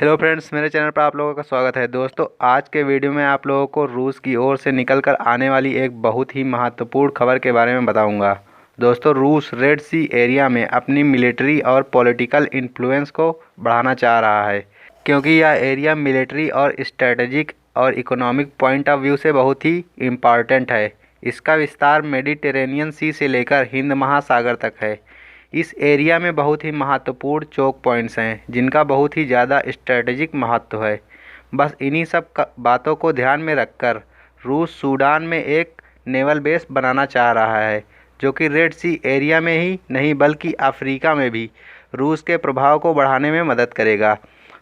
Hello friends, मेरे channel पर आप लोगों का स्वागत है। दोस्तों, आज के वीडियो में आप लोगों को रूस की ओर से निकलकर आने वाली एक बहुत ही महत्वपूर्ण खबर के बारे में बताऊंगा। दोस्तों, रूस रेड सी एरिया में अपनी मिलिट्री और पॉलिटिकल इन्फ्लुएंस को बढ़ाना चाह रहा है, क्योंकि यह एरिया मिलिट्री और स्ट्रेटेजिक और इकोनॉमिक पॉइंट ऑफ व्यू से बहुत ही इम्पॉर्टेंट है। इसका विस्तार मेडिटेरेनियन सी से लेकर हिंद महासागर तक है। इस एरिया में बहुत ही महत्वपूर्ण चोक पॉइंट्स हैं, जिनका बहुत ही ज़्यादा स्ट्रेटेजिक महत्व है। बस इन्हीं सब बातों को ध्यान में रखकर रूस सूडान में एक नेवल बेस बनाना चाह रहा है, जो कि रेड सी एरिया में ही नहीं बल्कि अफ्रीका में भी रूस के प्रभाव को बढ़ाने में मदद करेगा।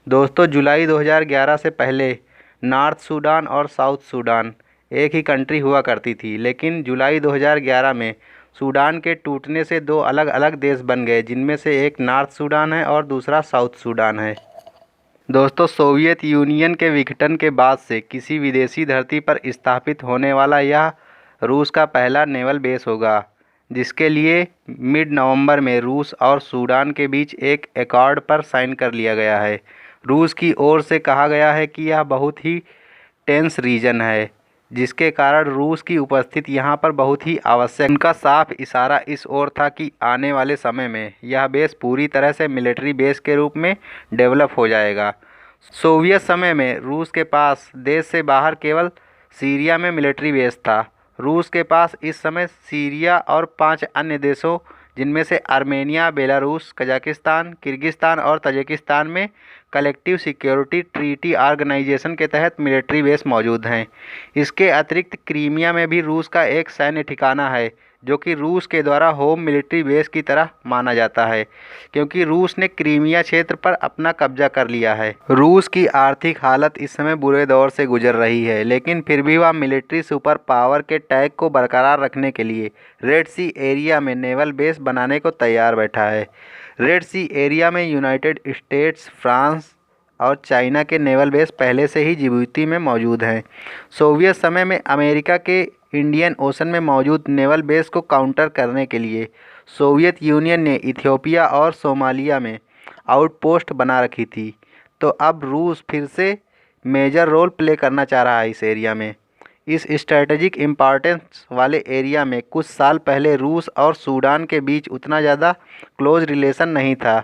दोस्तों, जुलाई 2011 से पहले नॉर्थ सूडान और साउथ सूडान एक ही कंट्री हुआ करती थी, लेकिन जुलाई 2011 में सूडान के टूटने से दो अलग अलग देश बन गए, जिनमें से एक नॉर्थ सूडान है और दूसरा साउथ सूडान है। दोस्तों, सोवियत यूनियन के विघटन के बाद से किसी विदेशी धरती पर स्थापित होने वाला यह रूस का पहला नेवल बेस होगा, जिसके लिए मिड नवंबर में रूस और सूडान के बीच एक एकॉर्ड पर साइन कर लिया गया है। रूस की ओर से कहा गया है कि यह बहुत ही टेंस रीजन है, जिसके कारण रूस की उपस्थिति यहाँ पर बहुत ही आवश्यक। उनका साफ इशारा इस ओर था कि आने वाले समय में यह बेस पूरी तरह से मिलिट्री बेस के रूप में डेवलप हो जाएगा। सोवियत समय में रूस के पास देश से बाहर केवल सीरिया में मिलिट्री बेस था। रूस के पास इस समय सीरिया और 5 अन्य देशों, जिनमें से आर्मेनिया, बेलारूस, कजाकिस्तान, किर्गिस्तान और तजिकिस्तान में कलेक्टिव सिक्योरिटी ट्रीटी ऑर्गेनाइजेशन के तहत मिलिट्री बेस मौजूद हैं। इसके अतिरिक्त क्रीमिया में भी रूस का एक सैन्य ठिकाना है, जो कि रूस के द्वारा होम मिलिट्री बेस की तरह माना जाता है, क्योंकि रूस ने क्रीमिया क्षेत्र पर अपना कब्जा कर लिया है। रूस की आर्थिक हालत इस समय बुरे दौर से गुजर रही है, लेकिन फिर भी वह मिलिट्री सुपर पावर के टैग को बरकरार रखने के लिए रेड सी एरिया में नेवल बेस बनाने को तैयार बैठा है। रेड सी एरिया में यूनाइटेड स्टेट्स, फ्रांस और चाइना के नेवल बेस पहले से ही जिबूती में मौजूद हैं। सोवियत समय में अमेरिका के इंडियन ओशन में मौजूद नेवल बेस को काउंटर करने के लिए सोवियत यूनियन ने इथियोपिया और सोमालिया में आउटपोस्ट बना रखी थी। तो अब रूस फिर से मेजर रोल प्ले करना चाह रहा है इस एरिया में। इस स्ट्रेटेजिक इम्पॉर्टेंस वाले एरिया में कुछ साल पहले रूस और सूडान के बीच उतना ज़्यादा क्लोज रिलेशन नहीं था,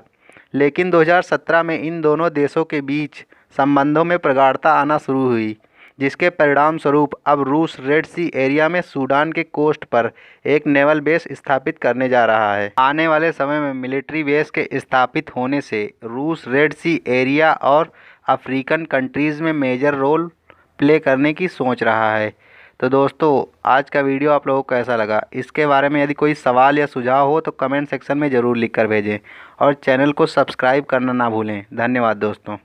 लेकिन 2017 में इन दोनों देशों के बीच संबंधों में प्रगाढ़ता आना शुरू हुई, जिसके परिणाम स्वरूप अब रूस रेड सी एरिया में सूडान के कोस्ट पर एक नेवल बेस स्थापित करने जा रहा है। आने वाले समय में मिलिट्री बेस के स्थापित होने से रूस रेड सी एरिया और अफ्रीकन कंट्रीज़ में मेजर रोल प्ले करने की सोच रहा है। तो दोस्तों, आज का वीडियो आप लोगों को कैसा लगा? इसके बारे में यदि कोई सवाल या सुझाव हो तो कमेंट सेक्शन में ज़रूर लिख कर भेजें और चैनल को सब्सक्राइब करना ना भूलें। धन्यवाद दोस्तों।